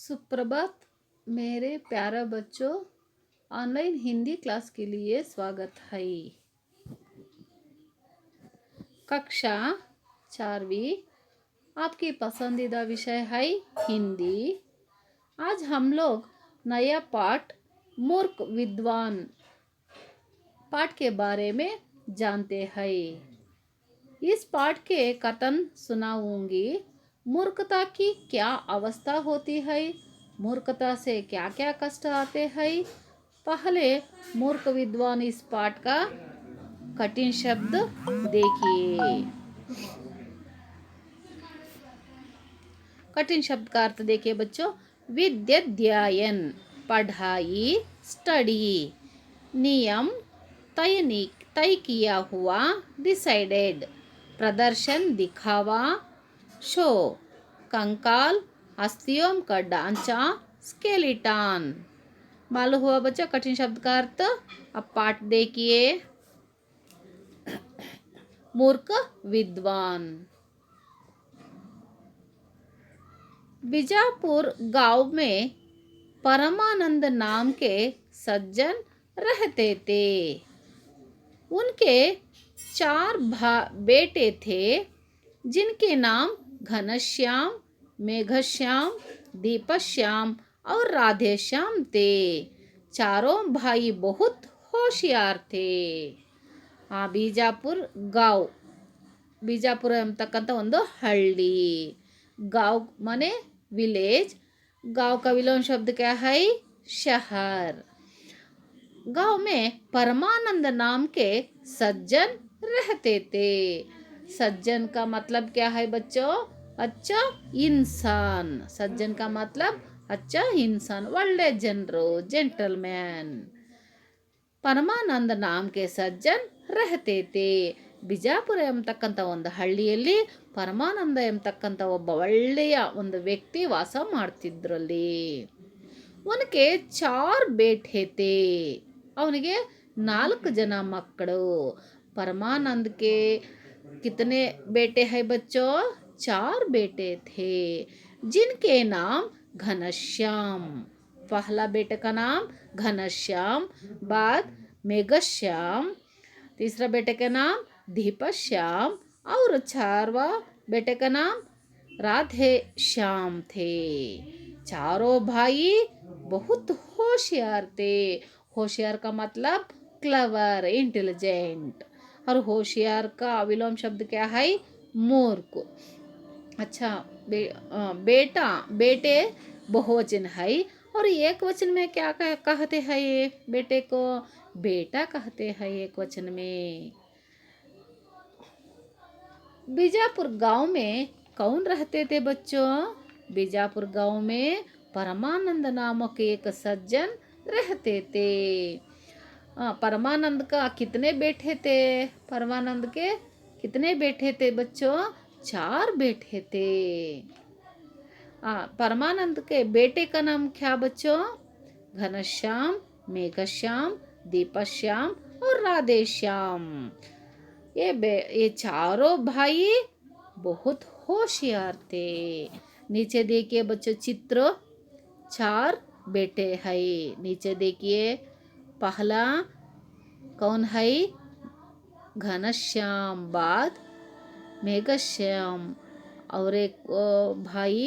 सुप्रभात मेरे प्यारे बच्चों। ऑनलाइन हिंदी क्लास के लिए स्वागत है। कक्षा 4वीं आपकी पसंदीदा विषय है हिंदी। आज हम लोग नया पाठ मूर्ख विद्वान पाठ के बारे में जानते हैं। इस पाठ के कथन सुनाऊंगी। मूर्खता की क्या अवस्था होती है, मूर्खता से क्या क्या कष्ट आते हैं। पहले मूर्ख विद्वान इस पाठ का कठिन शब्द देखिए। कठिन शब्द का अर्थ देखिए बच्चों। विद्याध्ययन पढ़ाई, स्टडी। नियम तय किया हुआ, डिसाइडेड। प्रदर्शन दिखावा, शो। कंकाल अस्थियों का ढांचा, स्केलेटन। मालूम हुआ बच्चों कठिन शब्द का अर्थ। अब पाठ देखिए। मूर्ख विद्वान। बीजापुर गांव में परमानंद नाम के सज्जन रहते थे। उनके 4 बेटे थे, जिनके नाम घनश्याम, मेघश्याम, दीपश्याम और राधेश्याम थे। चारों भाई बहुत होशियार थे। बीजापुर गांव, बीजापुर ಅಂತಕ್ಕಂಥ ಒಂದು हल्ली। गांव माने विलेज। गांव का विलोम शब्द क्या है? शहर। गांव में परमानंद नाम के सज्जन रहते थे। सज्जन का मतलब क्या है बच्चों? अच्छा इंसान। सज्जन का मतलब अच्छा इंसान, ಒಳ್ಳೆ ಜನರು, जेंटलमैन। ಪರಮಾನಂದ नाम के सज्जन रहते थे। ಬಿಜಾಪುರ ಎಂಬತಕ್ಕಂಥ ಒಂದು ಹಳ್ಳಿಯಲ್ಲಿ ಪರಮಾನಂದ ಎಂಬತಕ್ಕಂಥ ಒಬ್ಬ ಒಳ್ಳೆಯ ಒಂದು ವ್ಯಕ್ತಿ ವಾಸ ಮಾಡ್ತಿದ್ರಲ್ಲಿ। उनके 4 बेटे थे। ಅವನಿಗೆ 4 ಜನ ಮಕ್ಕಳು। परमानंद के कितने बेटे हैं बच्चों? 4 बेटे थे, जिनके नाम घनश्याम। पहला बेटे का नाम घनश्याम, बाद मेघश्याम, तीसरा बेटे का नाम दीपश्याम और 4वां बेटे का नाम राधे श्याम थे। चारों भाई बहुत होशियार थे। होशियार का मतलब क्लेवर, इंटेलिजेंट। और होशियार का विलोम शब्द क्या है? मूर्ख। अच्छा बेटा, बेटे बहुवचन है। और एक वचन में क्या कहते हैं? ये बेटे को बेटा कहते हैं एक वचन में। बीजापुर गांव में कौन रहते थे बच्चों? बीजापुर गांव में परमानंद नामक एक सज्जन रहते थे। परमानंद का कितने बेटे थे? परमानंद के कितने बेटे थे बच्चों? 4 बेटे थे। परमानंद के बेटे का नाम क्या बच्चों? घनश्याम, मेघश्याम, दीपश्याम और राधेश्याम। ये चारों भाई बहुत होशियार थे। नीचे देखिए बच्चों चित्र। 4 बेटे है। नीचे देखिए पहला कौन है? घनश्याम, बाद मेघश्याम और एक भाई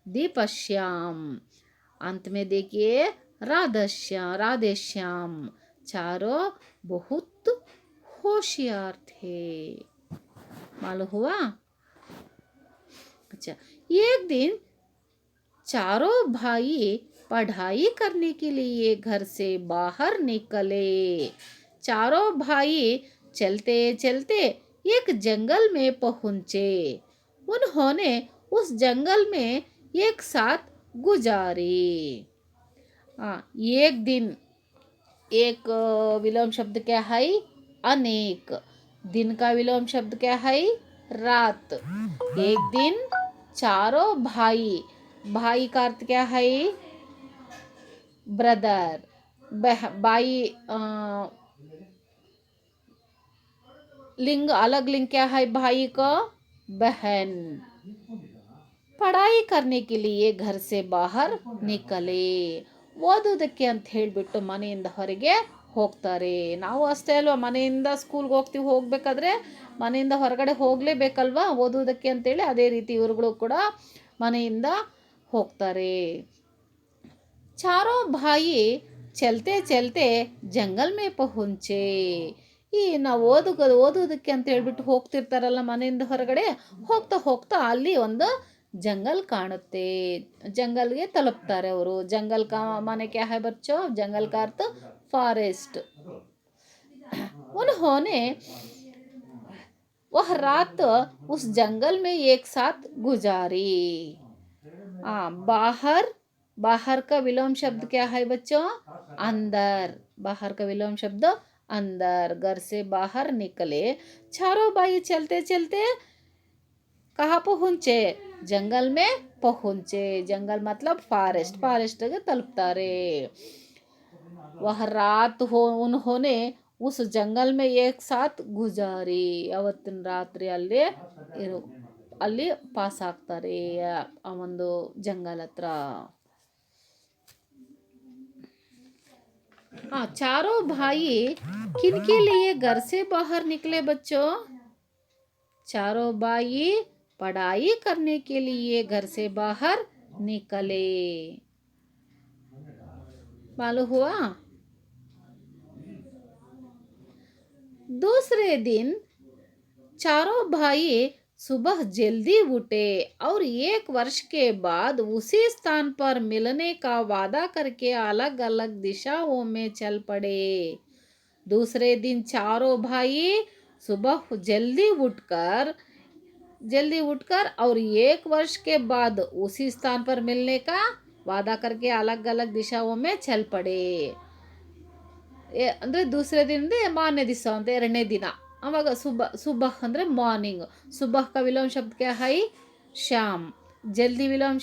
दीपश्याम। अंत में देखिए राधेश्याम। चारों बहुत होशियार थे। मालूम हुआ? अच्छा, एक दिन चारों भाई पढ़ाई करने के लिए घर से बाहर निकले। चारों भाई चलते चलते एक जंगल में पहुंचे। उन्होंने उस जंगल में एक साथ गुजारे। एक दिन, एक विलोम शब्द क्या है? अनेक। दिन का विलोम शब्द क्या है? रात। एक दिन चारों भाई, भाई का अर्थ क्या है? ब्रदर। भाई लिंग, अलग लिंग क्या है भाई का? बहन। ಪಡಾಯಿ ಕರ್ನೆ ಕೆ ಲಿಯೆ ಘರ್ ಸೆ ಬಾಹರ್ ನಿಕಲೆ. ಓದೋದಕ್ಕೆ ಅಂತ ಹೇಳಿಬಿಟ್ಟು ಮನೆಯಿಂದ ಹೊರಗೆ ಹೋಗ್ತಾರೆ. ನಾವು ಅಷ್ಟೇ ಅಲ್ವಾ, ಮನೆಯಿಂದ ಸ್ಕೂಲ್ಗೆ ಹೋಗಬೇಕಾದ್ರೆ ಮನೆಯಿಂದ ಹೊರಗಡೆ ಹೋಗಲೇಬೇಕಲ್ವಾ ಓದೋದಕ್ಕೆ ಅಂತೇಳಿ. ಅದೇ ರೀತಿ ಇವ್ರುಗಳು ಕೂಡ ಮನೆಯಿಂದ ಹೋಗ್ತಾರೆ. ಚಾರೋ ಭಾಯಿ ಚಲ್ತೆ ಚಲ್ತೆ ಜಂಗಲ್ ಮೇ ಪಹುಂಚೆ. ಈ ನಾವು ಓದೋದಕ್ಕೆ ಅಂತ ಹೇಳ್ಬಿಟ್ಟು ಹೋಗ್ತಿರ್ತಾರಲ್ಲ ಮನೆಯಿಂದ ಹೊರಗಡೆ, ಹೋಗ್ತಾ ಹೋಗ್ತಾ ಅಲ್ಲಿ ಒಂದು जंगल काणुत्ते. जंगल्ಗೆ ತಲುಪ್ತಾರೆ ಅವರು. जंगल का माने क्या है बच्चों? जंगल का अर्थ फॉरेस्ट. उन्होंने वह रात उस जंगल में एक साथ गुजारी. बाहर, बाहर का विलोम शब्द क्या है बच्चों? अंदर. बाहर का विलोम शब्द अंदर. घर से बाहर निकले. चारों भाई चलते चलते कहाँ पहुँचे? जंगल में पहुँचे. जंगल मतलब फॉरेस्ट. फॉरेस्ट ಗೆ ತಲುಪ್ತಾರೆ. वह रात हो उन्होंने उस जंगल में एक साथ गुजारी. ಅವತ್ತಿನ ರಾತ್ರಿ ಅಲ್ಲಿ ಪಾಸ್ ಆಗ್ತಾರೆ ಆ ಒಂದು ಜಂಗಲ್ ಹತ್ರ. चारों भाई किनके लिए घर से बाहर निकले बच्चों? चारों भाई पढ़ाई करने के लिए घर से बाहर निकले. मालूम हुआ? दूसरे दिन चारों भाई सुबह जल्दी उठे और एक वर्ष के बाद उसी स्थान पर मिलने का वादा करके अलग अलग दिशाओं में चल पड़े. दूसरे दिन चारों भाई सुबह जल्दी उठकर और एक वर्ष के बाद उसी स्थान पर मिलने का वादा करके अलग अलग दिशाओं में चल पड़े. ಅಂದರೆ दूसरे दिन ಅಂದರೆ ಮಾರನೇ ದಿವಸ ಅಂತ, ಎರಡನೇ ದಿನ. ಆವಾಗ ಸುಬಹ ಅಂದರೆ ಮಾರ್ನಿಂಗ್. ಸುಬಹ का विलोम शब्द क्या है? शाम. जल्दी विलोम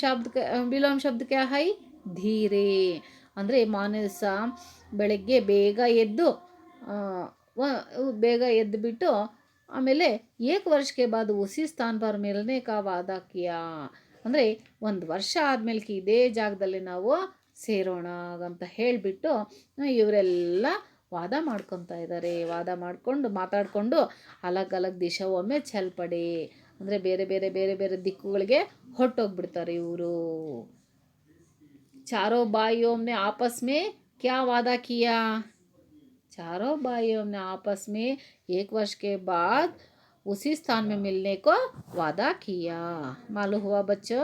शब्द क्या है? धीरे. ಅಂದರೆ ಮಾರನೇ ದಿವಸ ಬೆಳಗ್ಗೆ ಬೇಗ ಎದ್ದುಬಿಟ್ಟು ಆಮೇಲೆ ಏಕ್ ವರ್ಷಕ್ಕೆ ಬಾದ್ ಉಸಿ ಸ್ಥಾನ ಪರ್ ಮಿಲ್ನೆ ಕಾ ವಾದ ಕಿಯಾ. ಅಂದರೆ ಒಂದು ವರ್ಷ ಆದಮೇಲೆ ಇದೇ ಜಾಗದಲ್ಲಿ ನಾವು ಸೇರೋಣ ಅಂತ ಹೇಳಿಬಿಟ್ಟು ಇವರೆಲ್ಲ ವಾದ ಮಾಡ್ಕೊತಾ ಇದ್ದಾರೆ. ವಾದ ಮಾತಾಡಿಕೊಂಡು ಅಲಗ್ ಅಲಗ್ ದಿಶಾವೊಮ್ಮೆ ಚಲ್ಪಡೆ ಅಂದರೆ ಬೇರೆ ಬೇರೆ ದಿಕ್ಕುಗಳಿಗೆ ಹೊರಟೋಗ್ಬಿಡ್ತಾರೆ ಇವರು. चारों भाइयों ने आपस में क्या वादा किया? चारों भाइयों ने आपस में एक वर्ष के बाद उसी स्थान में मिलने को वादा किया. मालूम हुआ बच्चों?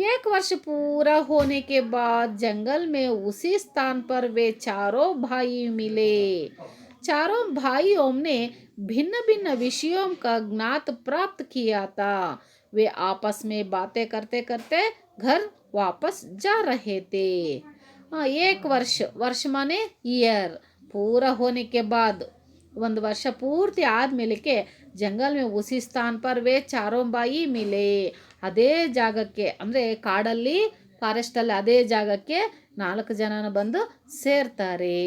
एक वर्ष पूरा होने के बाद जंगल में उसी स्थान पर वे चारों भाई मिले. चारों भाइयों ने भिन्न भिन्न विषयों का ज्ञात प्राप्त किया था. वे आपस में बातें करते करते घर वापस जा रहे थे. एक वर्ष माने ईयर. पूरा होने के बाद ಒಂದು ವರ್ಷ ಪೂರ್ತಿ ಆದಮೇಲೆ ಜಂಗಲ್ ಮೇ ಉಸಿ ಸ್ಥಾನ ಪರ್ ವೇ ಚಾರೋ ಬಾಯಿ ಮಿಲೆ. ಅದೇ ಜಾಗಕ್ಕೆ ಅಂದರೆ ಕಾಡಲ್ಲಿ ಫಾರೆಸ್ಟಲ್ಲಿ ಅದೇ ಜಾಗಕ್ಕೆ 4 ಜನನ ಬಂದು ಸೇರ್ತಾರೆ.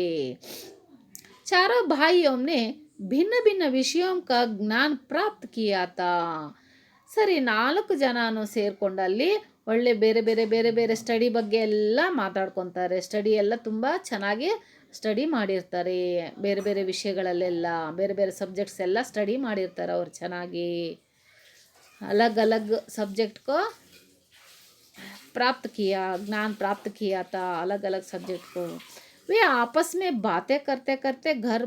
ಚಾರೋ ಭಾಯಿಯೋಮ್ನೆ ಭಿನ್ನ ಭಿನ್ನ ವಿಷಯೋಂ ಕಾ ಜ್ಞಾನ ಪ್ರಾಪ್ತ ಕಿಯಾತಾ. ಸರಿ, 4 ಜನನು ಸೇರ್ಕೊಂಡಲ್ಲಿ ಒಳ್ಳೆ ಬೇರೆ ಸ್ಟಡಿ ಬಗ್ಗೆ ಎಲ್ಲ ಮಾತಾಡ್ಕೊತಾರೆ. ಸ್ಟಡಿ ಎಲ್ಲ ತುಂಬ ಚೆನ್ನಾಗಿ ಸ್ಟಡಿ ಮಾಡಿರ್ತಾರೆ. ಬೇರೆ ವಿಷಯಗಳಲ್ಲೆಲ್ಲ ಬೇರೆ ಸಬ್ಜೆಕ್ಟ್ಸ್ ಎಲ್ಲ ಸ್ಟಡಿ ಮಾಡಿರ್ತಾರೆ ಅವ್ರು ಚೆನ್ನಾಗಿ. अलग अलग सब्जेक्ट को प्राप्त किया, ज्ञान प्राप्त किया था अलग अलग सब्जेक्ट को. वे आपस में बातें करते करते घर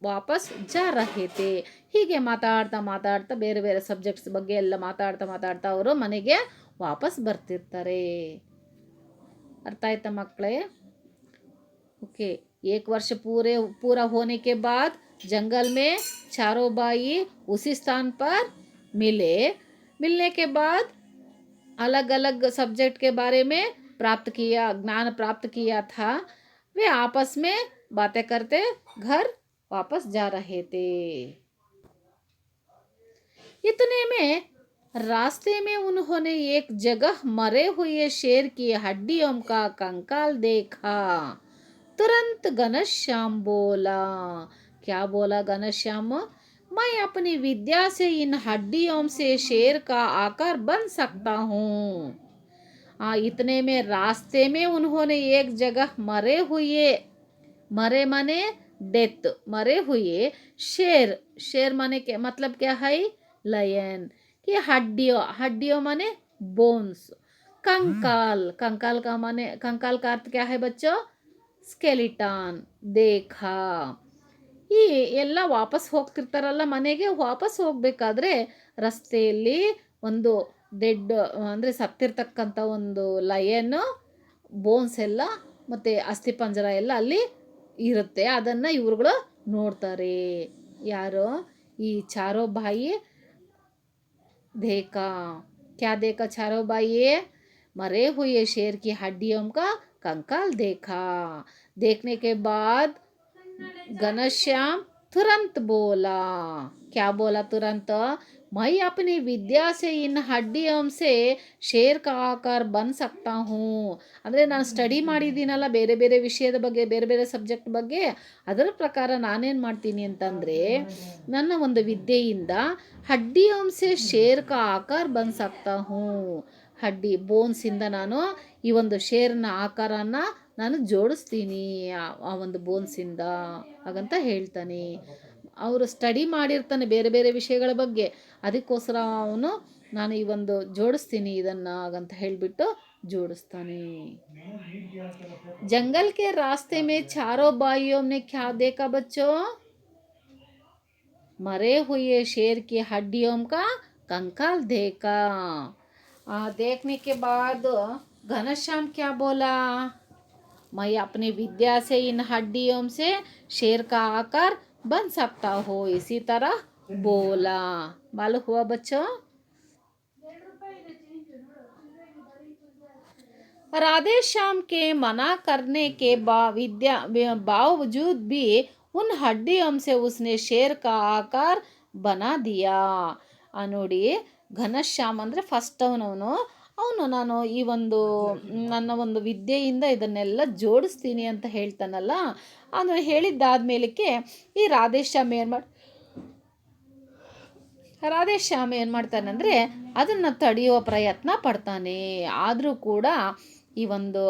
ವಾಪಸ್ ಜಾ ರಹೆ ಥೇ. ಹೀಗೆ ಮಾತಾಡ್ತಾ ಬೇರೆ ಸಬ್ಜೆಕ್ಟ್ಸ್ ಬಗ್ಗೆ ಎಲ್ಲ ಮಾತಾಡ್ತಾ ಅವರು ಮನೆಗೆ ವಾಪಸ್ ಬರ್ತಿರ್ತಾರೆ. ಅರ್ಥ ಆಯ್ತಾ ಮಕ್ಕಳೇ? ओके. एक वर्ष पूरा होने के बाद जंगल में चारों भाई उसी स्थान पर मिलने के बाद अलग अलग सब्जेक्ट के बारे में ज्ञान प्राप्त किया था. वे आपस में बातें करते घर वापस जा रहे थे. इतने में रास्ते में उन्होंने एक जगह मरे हुए शेर की हड्डियों का कंकाल देखा. तुरंत घनश्याम बोला. क्या बोला घनश्याम? मैं अपनी विद्या से इन हड्डियों से शेर का आकार बन सकता हूँ। इतने में रास्ते में उन्होंने एक जगह मरे माने डेथ, मरे हुए शेर, शेर माने के मतलब क्या है, लायन की हड्डियों, हड्डियों माने बोन्स, कंकाल, कंकाल का माने, कंकाल का अर्थ क्या है बच्चों, स्केलिटन देखा। ಈ ಎಲ್ಲ ವಾಪಸ್ ಹೋಗ್ತಿರ್ತಾರಲ್ಲ ಮನೆಗೆ, ವಾಪಸ್ ಹೋಗ್ಬೇಕಾದ್ರೆ ರಸ್ತೆಯಲ್ಲಿ ಒಂದು ಡೆಡ್ ಅಂದರೆ ಸತ್ತಿರ್ತಕ್ಕಂಥ ಒಂದು ಲಯನ್ ಬೋನ್ಸ್ ಎಲ್ಲ ಮತ್ತು ಅಸ್ಥಿಪಂಜರ ಎಲ್ಲ ಅಲ್ಲಿ ಇರುತ್ತೆ. ಅದನ್ನು ಇವ್ರುಗಳು ನೋಡ್ತಾರೆ. ಯಾರು, ಈ ಚಾರೋ ಬಾಯಿ देखा, क्या देखा चारों भाई, मरे हुए शेर की हड्डियों का कंकाल देखा। देखने के बाद घनश्याम तुरंत बोला, क्या बोला तुरंत, मैं अपनी विद्या से इन हड्डियों से शेर का आकार बन सकता हूँ. ಅಂದರೆ ನಾನು ಸ್ಟಡಿ ಮಾಡಿದ್ದೀನಲ್ಲ ಬೇರೆ ಬೇರೆ ವಿಷಯದ ಬಗ್ಗೆ, ಬೇರೆ ಬೇರೆ ಸಬ್ಜೆಕ್ಟ್ ಬಗ್ಗೆ, ಅದರ ಪ್ರಕಾರ ನಾನೇನು ಮಾಡ್ತೀನಿ ಅಂತಂದರೆ, ನನ್ನ ಒಂದು ವಿದ್ಯೆಯಿಂದ ಹಡ್ಡಿಯೋಂಸೆ ಶೇರ್ ಕಾ ಆಕಾರ ಬನ್ ಸಕ್ತಾ ಹೂँ, ಹಡ್ಡಿ ಬೋನ್ಸಿಂದ ನಾನು ಈ ಒಂದು ಶೇರ್ನ ಆಕಾರನ ನಾನು ಜೋಡಿಸ್ತೀನಿ ಆ ಒಂದು ಬೋನ್ಸಿಂದ ಹಾಗಂತ ಹೇಳ್ತಾನೆ. ಅವರು ಸ್ಟಡಿ ಮಾಡಿರ್ತಾನೆ ಬೇರೆ ಬೇರೆ ವಿಷಯಗಳ ಬಗ್ಗೆ, ಅದಕ್ಕೋಸ್ಕರ ಅವನು ನಾನು ಈ ಒಂದು ಜೋಡಿಸ್ತೀನಿ ಇದನ್ನು ಹಾಗಂತ ಹೇಳಿಬಿಟ್ಟು ಜೋಡಿಸ್ತಾನೆ. जंगल के रास्ते में चारों भाइयों ने क्या देखा बच्चों, मरे हुए शेर की हड्डियों का कंकाल देखा. देखने के बाद घनश्याम क्या बोला, मैं अपनी विद्या से इन हड्डियों से शेर का आकार बन सकता हो, इसी तरह बोला. मालूम हुआ बच्चों. राधे श्याम के मना करने के बावजूद भी उन हड्डियों से उसने शेर का आकार बना दिया. ನೋಡಿ, ಘನಶ್ಯಾಮ್ ಅಂದರೆ ಫಸ್ಟ್ ಅವನು ನಾನು ಈ ಒಂದು ನನ್ನ ಒಂದು ವಿದ್ಯೆಯಿಂದ ಇದನ್ನೆಲ್ಲ ಜೋಡಿಸ್ತೀನಿ ಅಂತ ಹೇಳ್ತಾನಲ್ಲ, ಅದು ಹೇಳಿದ್ದಾದ್ಮೇಲಕ್ಕೆ ಈ ರಾಧೇಶ್ಯಾಮ್ ಏನು ಮಾಡ್ತಾನಂದರೆ ಅದನ್ನು ತಡೆಯುವ ಪ್ರಯತ್ನ ಪಡ್ತಾನೆ. ಆದರೂ ಕೂಡ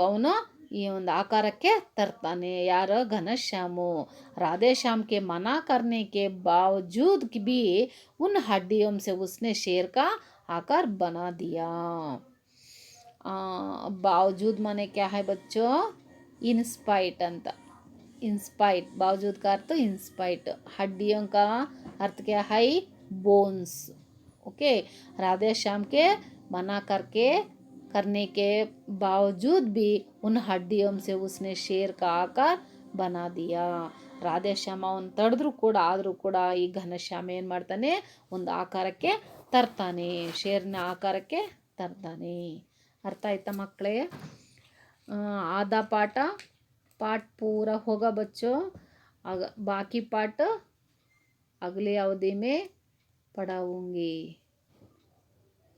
ಅವನು ಈ ಒಂದು ಆಕಾರಕ್ಕೆ ತರ್ತಾನೆ. ಯಾರು, घनश्यामು. राधेश्याम के मना करने के बावजूद भी उन हड्डियों से उसने शेर का आकार बना दिया. बावजूद माने क्या है बच्चों, इंस्पाइट अंत, इंस्पाइट, बावजूद का अर्थ इंस्पाइट, हड्डियों का अर्थ क्या है, बोन्स. ओके, राधेश्याम के मना करने के बावजूद भी उन हड्डियों से उसने शेर का आकार बना दिया. ರಾಧೇಶ್ಯಾಮ ಅವನು ತಡೆದ್ರೂ ಕೂಡ, ಆದರೂ ಕೂಡ ಈ ಘನಶ್ಯಾಮ ಏನು ಮಾಡ್ತಾನೆ, ಒಂದು ಆಕಾರಕ್ಕೆ ತರ್ತಾನೆ, ಶೇರ್ನ ಆಕಾರಕ್ಕೆ ತರ್ತಾನೆ. ಅರ್ಥ ಆಯ್ತಾ ಮಕ್ಕಳೇ. आधा पाठ पूरा होगा बच्चों. बाकी पाठ अगले अवधि में पढ़ाऊँगी.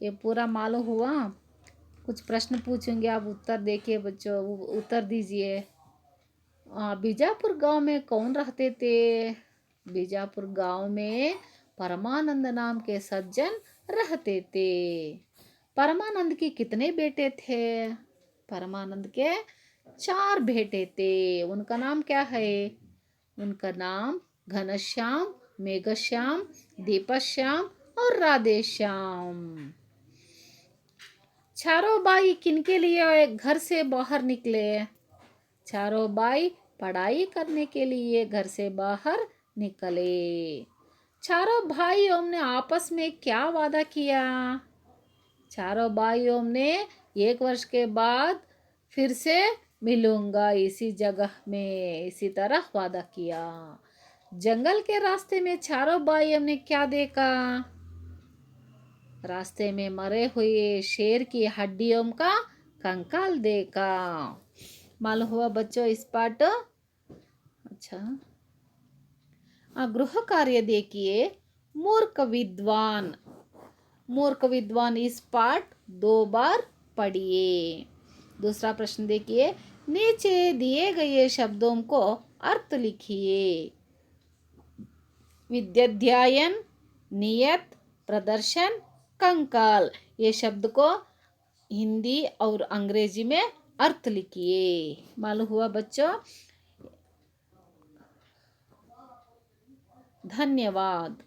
ये पूरा मालूम हुआ. कुछ प्रश्न पूछूंगे, आप उत्तर देखिए बच्चों, उत्तर दीजिए. बीजापुर गांव में कौन रहते थे. बीजापुर गांव में परमानंद नाम के सज्जन रहते थे. परमानंद के कितने बेटे थे. परमानंद के 4 बेटे थे. उनका नाम क्या है. उनका नाम घनश्याम, मेघश्याम, दीपश्याम और राधेश्याम. चारों भाई किनके लिए घर से बाहर निकले. चारों भाई पढ़ाई करने के लिए घर से बाहर निकले. चारों भाइयों ने आपस में क्या वादा किया. चारों भाइयों ने 1 वर्ष के बाद फिर से मिलूंगा इसी जगह में, इसी तरह वादा किया. जंगल के रास्ते में चारों भाइयों ने क्या देखा. रास्ते में मरे हुए शेर की हड्डियों का कंकाल देखा. मालूम हुआ बच्चों इस पाठ. अच्छा, गृह कार्य देखिए. मूर्ख विद्वान. मूर्ख विद्वान इस पाठ 2 बार पढ़िए. दूसरा प्रश्न देखिए. नीचे दिए गए शब्दों को अर्थ लिखिए. विद्याध्ययन, नियत, प्रदर्शन, कंकाल। ये शब्द को हिंदी और अंग्रेजी में अर्थ लिखिए। मालूम हुआ बच्चों? धन्यवाद।